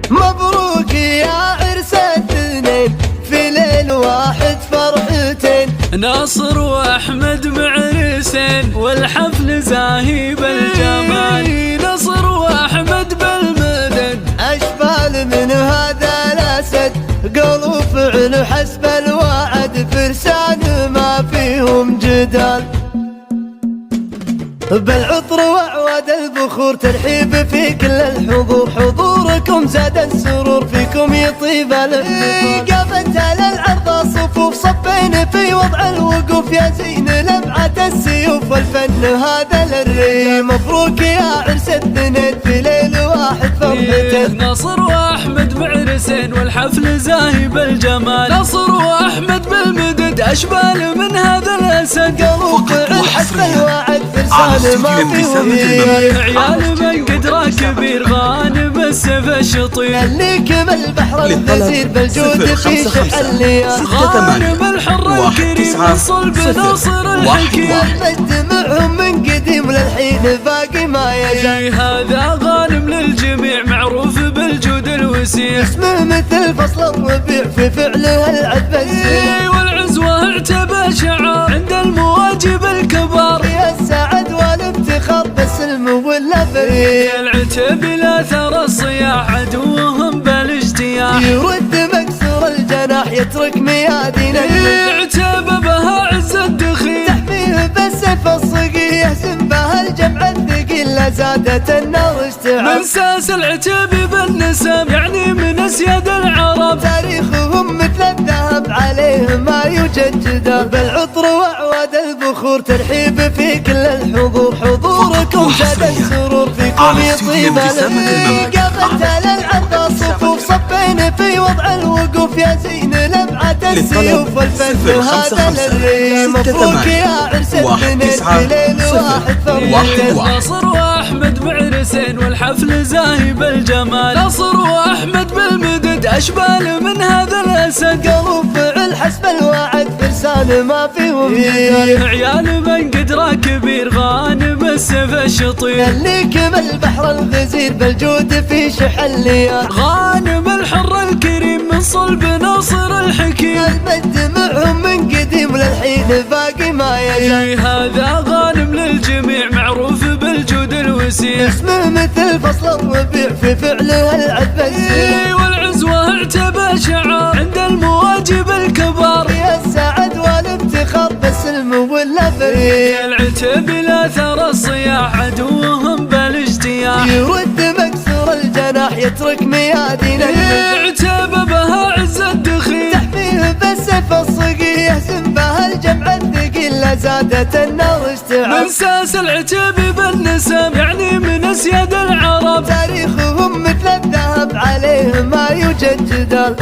مبروك يا عرس الاثنين في ليل واحد فرحتين. ناصر واحمد معرسين والحفل زاهي بالجمال. ناصر واحمد بالمدد اشبال من هذا الاسد قالوا فعل حسب الوعد، فرسان ما فيهم جدال. بالعطر واعواد البخور ترحيب في كل الحضور، حضوركم زاد السرور فيكم يطيب الافتخار. قامت على العرض صفوف صفين في وضع الوقوف، يا زين لمعة السيوف والفن هذا للري. مبروك يا عرس الاثنين في ليل واحد فرحتين. ناصر واحمد معرسين والحفل زاهي بالجمال. ناصر واحمد بالمدد اشبال من هذا الاسد قالوا فعل حسب الوعد، فرسان ما فيهم جدال. عيال من قدره كبير غانم السيف الشطير، اللي كمل بحر الغزير بالجود في شحليات. غانم الحر الكريم من صلب ناصر الحكيم، المجد معهم من قديم للحين باقي ما يزال. هذا غانم للجميع معروف بالجود الوسيع، اسمه مثل فصل الربيع في فعله العذب السيع. والعزوة اعتبى شعار عند المواجب الكبار، يا السعد والافتخار بالسلم ولا فريق. العتب لا ثرى الصياح عدوهم بالاجتياح، يرد مكسور الجناح يترك ميادين. اعتب بها عز الدخيل تحميه بالسيف الصقيل، يهزم بها الجمع الثقيل لزادت النار اشتعال. من ساس العتب بالنسب يعني من اسياد العرب، تاريخهم مثل الذهب عليه ما يوجد جدال. بالعطر واعواد البخور ترحيب في كل الحضور، حضوركم زاد السرور فيكم يطيب الافتخار. قامت على العرض صفوف صفين في وضع الوقوف، يا زين لمعة السيوف والفن هذا للري. مبروك يا عرس الاثنين في ليل واحد فرحتين. ناصر واحمد معرسين والحفل زاهي بالجمال. ناصر واحمد بالمدد اشبال من هذا الاسد قالوا فعل حسب الوعد، فرسان ما فيهم جدال. عيال من قدره كبير غانم السيف الشطير، اللي كمل بحر الغزير بالجود في شحليات. غانم الحر الكريم من صلب ناصر الحكيم، المجد معهم من قديم للحين باقي ما يزال. هذا غانم للجميع معروف بالجود الوسيع، اسمه مثل فصل الربيع في فعله العذب السيع. والعزوة اعتبى شعار عند المواجب الكبار، يا السعد والافتخار بالسلم ولا فريق. العتب لا ثرى الصياح عدوهم بالاجتياح، يرد مكسور الجناح يترك ميادين. اعتب بها عز الدخيل تحميه بالسيف الصقيل، يهزم بها الجمع الثقيل لزادت النار اشتعال. من ساس العتب بالنسب يعني من اسياد العرب، تاريخهم مثل الذهب عليه ما يوجد جدال.